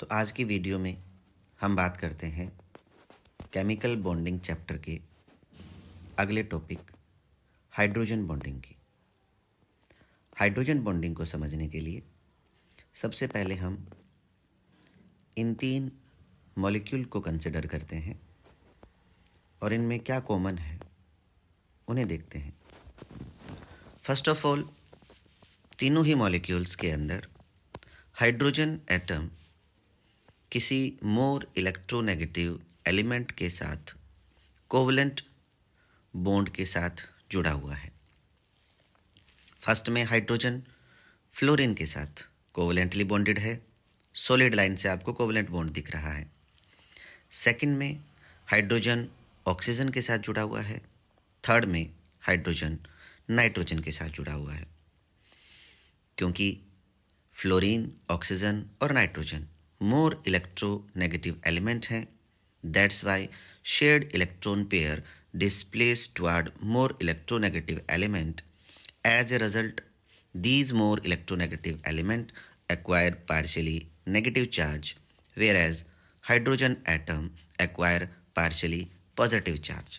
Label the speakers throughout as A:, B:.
A: तो आज की वीडियो में हम बात करते हैं केमिकल बॉन्डिंग चैप्टर के अगले टॉपिक हाइड्रोजन बॉन्डिंग की। हाइड्रोजन बॉन्डिंग को समझने के लिए सबसे पहले हम इन तीन मॉलिक्यूल को कंसिडर करते हैं और इनमें क्या कॉमन है उन्हें देखते हैं। फर्स्ट ऑफ ऑल, तीनों ही मॉलिक्यूल्स के अंदर हाइड्रोजन एटम किसी मोर इलेक्ट्रोनेगेटिव एलिमेंट के साथ कोवलेंट बॉन्ड के साथ जुड़ा हुआ है। फर्स्ट में हाइड्रोजन फ्लोरीन के साथ कोवलेंटली बॉन्डेड है, सॉलिड लाइन से आपको कोवलेंट बॉन्ड दिख रहा है। सेकंड में हाइड्रोजन ऑक्सीजन के साथ जुड़ा हुआ है। थर्ड में हाइड्रोजन नाइट्रोजन के साथ जुड़ा हुआ है। क्योंकि फ्लोरीन, ऑक्सीजन और नाइट्रोजन मोर इलेक्ट्रोनेगेटिव एलिमेंट हैं, that's why shared electron pair displays toward more electronegative element. As a result, these more electronegative element acquire partially negative charge, whereas hydrogen atom acquire partially positive charge.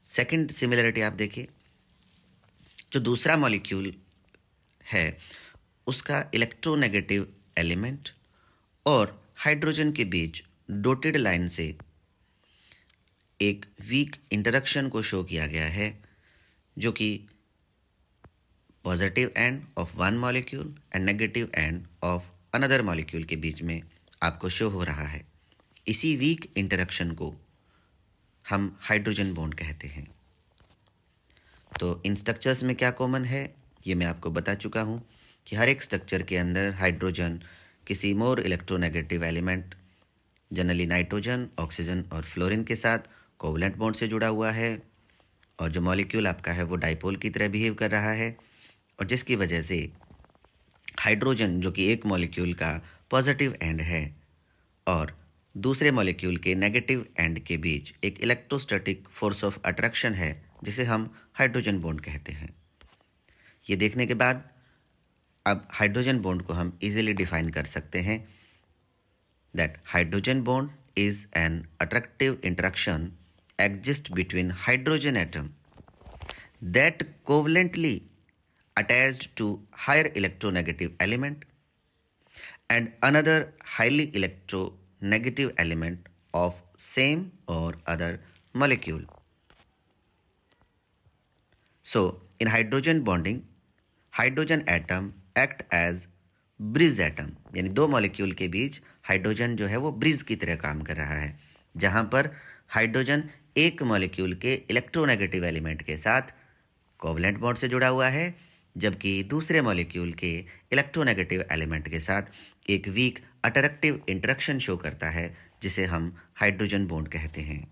A: Second similarity आप देखिए, जो दूसरा molecule है उसका electronegative element और hydrogen के बीच dotted line से एक वीक इंटरेक्शन को शो किया गया है, जो कि positive end of one molecule and negative end of another molecule के बीच में आपको शो हो रहा है। इसी वीक इंटरेक्शन को हम हाइड्रोजन बॉन्ड कहते हैं। तो इन स्ट्रक्चर्स में क्या कॉमन है ये मैं आपको बता चुका हूँ कि हर एक स्ट्रक्चर के अंदर हाइड्रोजन किसी more electronegative element generally nitrogen, oxygen और फ्लोरीन के साथ कोवलेंट बॉन्ड से जुड़ा हुआ है, और जो मॉलिक्यूल आपका है वो डाइपोल की तरह बिहेव कर रहा है, और जिसकी वजह से हाइड्रोजन जो कि एक मॉलिक्यूल का पॉजिटिव एंड है और दूसरे मॉलिक्यूल के नेगेटिव एंड के बीच एक इलेक्ट्रोस्टैटिक फोर्स ऑफ अट्रैक्शन है, जिसे हम हाइड्रोजन बॉन्ड कहते हैं। ये देखने के बाद अब हाइड्रोजन बॉन्ड को हम इजीली डिफाइन कर सकते हैं that hydrogen bond is an attractive interaction exists between hydrogen atom that covalently attached to higher electronegative element and another highly electronegative element of same or other molecule. So in hydrogen bonding, hydrogen atom act as bridge atom, यानी दो molecule के बीच hydrogen जो है वो bridge की तरह काम कर रहा है, जहां पर हाइड्रोजन एक मॉलिक्यूल के इलेक्ट्रोनेगेटिव एलिमेंट के साथ कोवलेंट बॉन्ड से जुड़ा हुआ है, जबकि दूसरे मॉलिक्यूल के इलेक्ट्रोनेगेटिव एलिमेंट के साथ एक वीक अट्रैक्टिव इंटरेक्शन शो करता है, जिसे हम हाइड्रोजन बॉन्ड कहते हैं।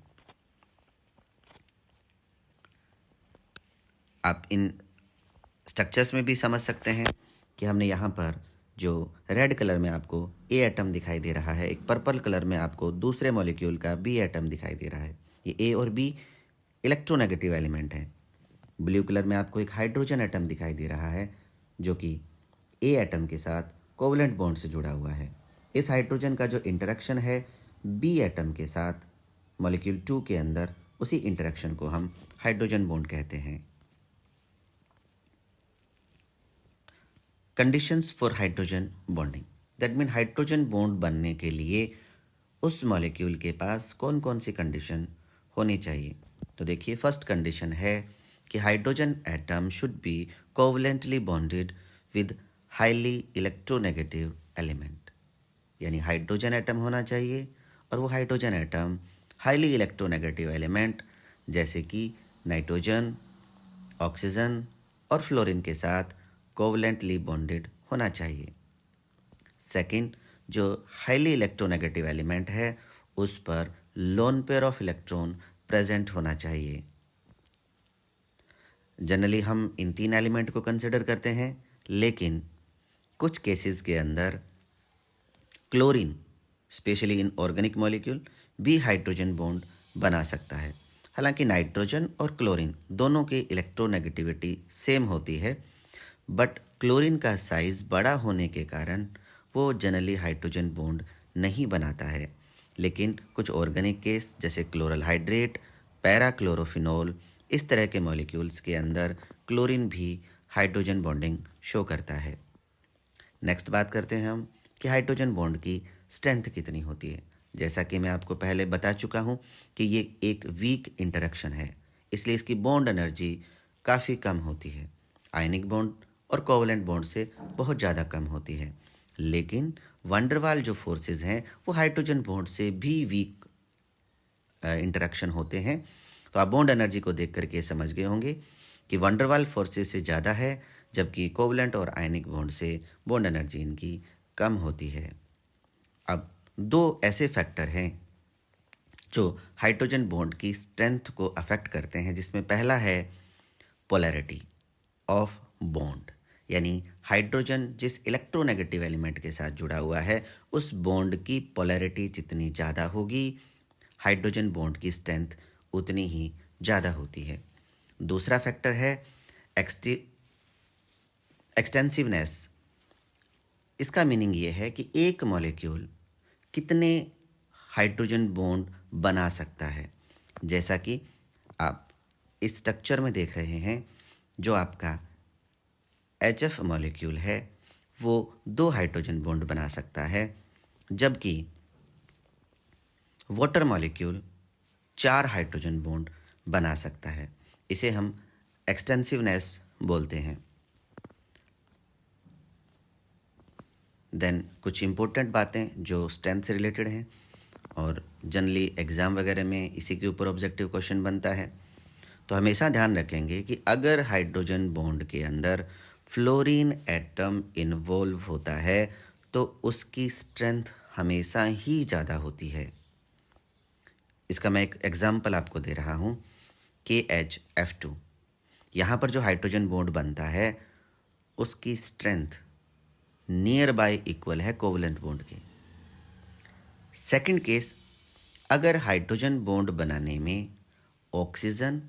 A: आप इन स्ट्रक्चर्स में भी समझ सकते हैं कि हमने यहाँ पर जो रेड कलर में आपको ए एटम दिखाई दे रहा है, एक पर्पल कलर में आपको दूसरे मॉलिक्यूल का बी एटम दिखाई दे रहा है। ये ए और बी इलेक्ट्रोनेगेटिव एलिमेंट है। ब्लू कलर में आपको एक हाइड्रोजन एटम दिखाई दे रहा है, जो कि ए एटम के साथ कोवलेंट बॉन्ड से जुड़ा हुआ है। इस हाइड्रोजन का जो इंटरेक्शन है बी एटम के साथ मॉलिक्यूल 2 के अंदर, उसी इंटरेक्शन को हम हाइड्रोजन बॉन्ड कहते हैं। Conditions for hydrogen bonding, that mean hydrogen bond बनने के लिए उस मॉलिक्यूल के पास कौन कौन सी कंडीशन होनी चाहिए। तो देखिए, फर्स्ट कंडीशन है कि hydrogen atom should be covalently bonded with highly electronegative element, यानी हाइड्रोजन एटम होना चाहिए और वो hydrogen atom highly electronegative element जैसे कि नाइट्रोजन, ऑक्सीजन और फ्लोरीन के साथ कोवलेंटली बॉन्डेड होना चाहिए। सेकंड, जो हाईली इलेक्ट्रोनेगेटिव एलिमेंट है उस पर lone pair of electron present होना चाहिए। जनरली हम इन तीन एलिमेंट को कंसिडर करते हैं, लेकिन कुछ केसेस के अंदर chlorine, specially in organic molecule, भी हाइड्रोजन बॉन्ड बना सकता है। हालांकि नाइट्रोजन और क्लोरीन दोनों की इलेक्ट्रोनेगेटिविटी सेम होती है, बट क्लोरीन का साइज बड़ा होने के कारण वो जनरली हाइड्रोजन बॉन्ड नहीं बनाता है, लेकिन कुछ ऑर्गेनिक केस जैसे क्लोरल हाइड्रेट, पैराक्लोरोफिनोल, इस तरह के मॉलिक्यूल्स के अंदर क्लोरीन भी हाइड्रोजन बॉन्डिंग शो करता है। नेक्स्ट बात करते हैं हम कि हाइड्रोजन बॉन्ड की स्ट्रेंथ कितनी होती है। जैसा कि मैं आपको पहले बता चुका हूँ कि ये एक वीक इंटरेक्शन है, इसलिए इसकी बॉन्ड एनर्जी काफ़ी कम होती है। आयनिक बॉन्ड और कोवलेंट बॉन्ड से बहुत ज़्यादा कम होती है, लेकिन वंडरवाल जो फोर्सेस हैं वो हाइड्रोजन बॉन्ड से भी वीक इंटरेक्शन होते हैं। तो आप बॉन्ड एनर्जी को देख करके समझ गए होंगे कि वंडरवाल फोर्सेस से ज़्यादा है, जबकि कोवलेंट और आयनिक बॉन्ड से बॉन्ड एनर्जी इनकी कम होती है। अब दो ऐसे फैक्टर हैं जो हाइड्रोजन बॉन्ड की स्ट्रेंथ को अफेक्ट करते हैं, जिसमें पहला है पोलैरिटी ऑफ बॉन्ड, यानी हाइड्रोजन जिस इलेक्ट्रोनेगेटिव एलिमेंट के साथ जुड़ा हुआ है उस बॉन्ड की पोलैरिटी जितनी ज़्यादा होगी, हाइड्रोजन बॉन्ड की स्ट्रेंथ उतनी ही ज़्यादा होती है। दूसरा फैक्टर है एक्सटेंसिवनेस। इसका मीनिंग ये है कि एक मॉलिक्यूल कितने हाइड्रोजन बॉन्ड बना सकता है। जैसा कि आप इस स्ट्रक्चर में देख रहे हैं, जो आपका HF मॉलिक्यूल है वो 2 हाइड्रोजन बॉन्ड बना सकता है, जबकि वाटर मॉलिक्यूल 4 हाइड्रोजन बॉन्ड बना सकता है। इसे हम एक्सटेंसिवनेस बोलते हैं। देन कुछ इम्पोर्टेंट बातें जो स्ट्रेंथ से रिलेटेड हैं और जनरली एग्ज़ाम वगैरह में इसी के ऊपर ऑब्जेक्टिव क्वेश्चन बनता है। तो हमेशा ध्यान रखेंगे कि अगर हाइड्रोजन बॉन्ड के अंदर फ्लोरीन एटम इन्वॉल्व होता है तो उसकी स्ट्रेंथ हमेशा ही ज़्यादा होती है। इसका मैं एक एग्जांपल आपको दे रहा हूँ, KHF2। यहाँ पर जो हाइड्रोजन बॉन्ड बनता है उसकी स्ट्रेंथ नियर बाय इक्वल है कोवलेंट बॉन्ड के। सेकंड केस, अगर हाइड्रोजन बॉन्ड बनाने में ऑक्सीजन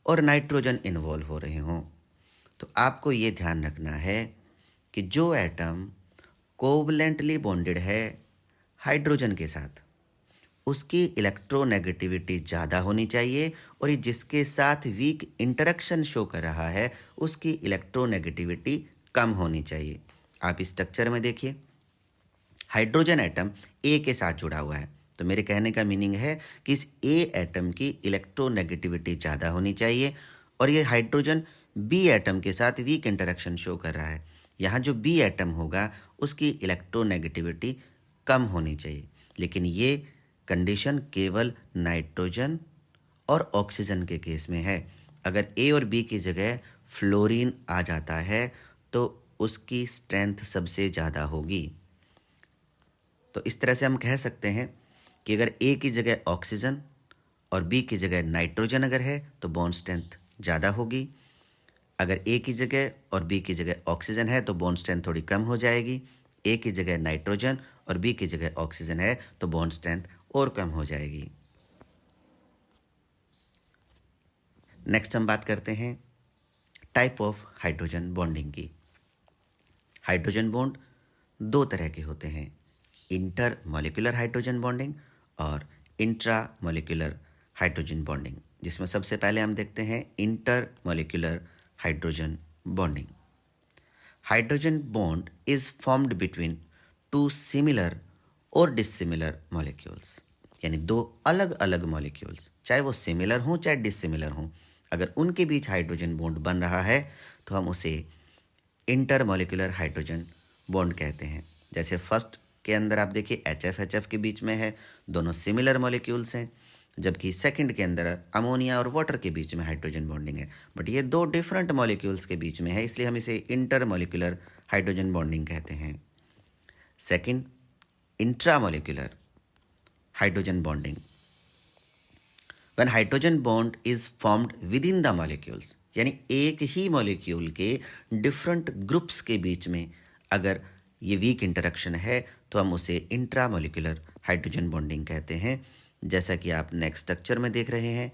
A: और नाइट्रोजन इन्वॉल्व हो रहे हों तो आपको ये ध्यान रखना है कि जो एटम कोवलेंटली बॉन्डेड है हाइड्रोजन के साथ उसकी इलेक्ट्रोनेगेटिविटी ज़्यादा होनी चाहिए, और ये जिसके साथ वीक इंटरेक्शन शो कर रहा है उसकी इलेक्ट्रोनेगेटिविटी कम होनी चाहिए। आप इस स्ट्रक्चर में देखिए, हाइड्रोजन एटम ए के साथ जुड़ा हुआ है, तो मेरे कहने का मीनिंग है कि इस ए एटम की इलेक्ट्रोनेगेटिविटी ज़्यादा होनी चाहिए, और ये हाइड्रोजन बी एटम के साथ वीक इंटरेक्शन शो कर रहा है। यहाँ जो बी एटम होगा उसकी इलेक्ट्रोनेगेटिविटी कम होनी चाहिए, लेकिन ये कंडीशन केवल नाइट्रोजन और ऑक्सीजन के केस में है। अगर ए और बी की जगह फ्लोरीन आ जाता है तो उसकी स्ट्रेंथ सबसे ज़्यादा होगी। तो इस तरह से हम कह सकते हैं कि अगर ए की जगह ऑक्सीजन और बी की जगह नाइट्रोजन अगर है तो बॉन्ड स्ट्रेंथ ज़्यादा होगी। अगर ए की जगह और बी की जगह ऑक्सीजन है तो बॉन्ड स्ट्रेंथ थोड़ी कम हो जाएगी। ए की जगह नाइट्रोजन और बी की जगह ऑक्सीजन है तो बॉन्ड स्ट्रेंथ और कम हो जाएगी। नेक्स्ट हम बात करते हैं टाइप ऑफ हाइड्रोजन बॉन्डिंग की। हाइड्रोजन बॉन्ड दो तरह के होते हैं, इंटर मॉलिक्यूलर हाइड्रोजन बॉन्डिंग और इंट्रा मॉलिक्यूलर हाइड्रोजन बॉन्डिंग, जिसमें सबसे पहले हम देखते हैं inter molecular hydrogen bonding. Hydrogen bond is formed between two similar और डिसिमिलर मॉलिक्यूल्स, यानी दो अलग अलग मॉलिक्यूल्स, चाहे वो सिमिलर हों चाहे डिसिमिलर हों, अगर उनके बीच हाइड्रोजन बॉन्ड बन रहा है तो हम उसे इंटर मॉलिक्यूलर हाइड्रोजन बॉन्ड कहते हैं। जैसे फर्स्ट के अंदर आप देखिए HF के बीच में है, दोनों सिमिलर मॉलिक्यूल्स हैं, जबकि सेकंड के अंदर अमोनिया और वाटर के बीच में हाइड्रोजन बॉन्डिंग है, बट ये दो डिफरेंट मॉलिक्यूल्स के बीच में है, इसलिए हम इसे इंटर मॉलिक्यूलर हाइड्रोजन बॉन्डिंग कहते हैं। Second, intra molecular hydrogen bonding, when hydrogen bond is formed with in the molecules, यानी एक ही मॉलिक्यूल के डिफरेंट ग्रुप्स के बीच में अगर ये वीक इंटरेक्शन है तो हम उसे इंट्रा मॉलिक्यूलर हाइड्रोजन बॉन्डिंग कहते हैं। जैसा कि आप नेक्स्ट स्ट्रक्चर में देख रहे हैं,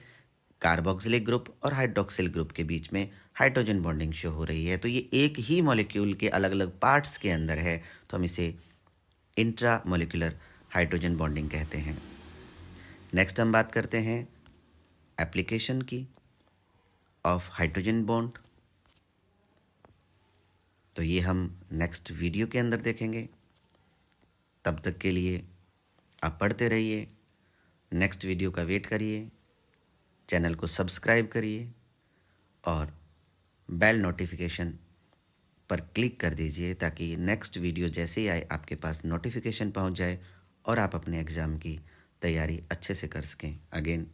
A: कार्बोक्सिलिक ग्रुप और हाइड्रोक्सिल ग्रुप के बीच में हाइड्रोजन बॉन्डिंग शो हो रही है, तो ये एक ही मॉलिक्यूल के अलग अलग पार्ट्स के अंदर है, तो हम इसे इंट्रा मोलिकुलर हाइड्रोजन बॉन्डिंग कहते हैं। नेक्स्ट हम बात करते हैं एप्लीकेशन की ऑफ हाइड्रोजन बॉन्ड। तो ये हम नेक्स्ट वीडियो के अंदर देखेंगे। तब तक के लिए आप पढ़ते रहिए, नेक्स्ट वीडियो का वेट करिए, चैनल को सब्सक्राइब करिए और बेल नोटिफिकेशन पर क्लिक कर दीजिए ताकि नेक्स्ट वीडियो जैसे ही आए आपके पास नोटिफिकेशन पहुंच जाए और आप अपने एग्ज़ाम की तैयारी अच्छे से कर सकें। अगेन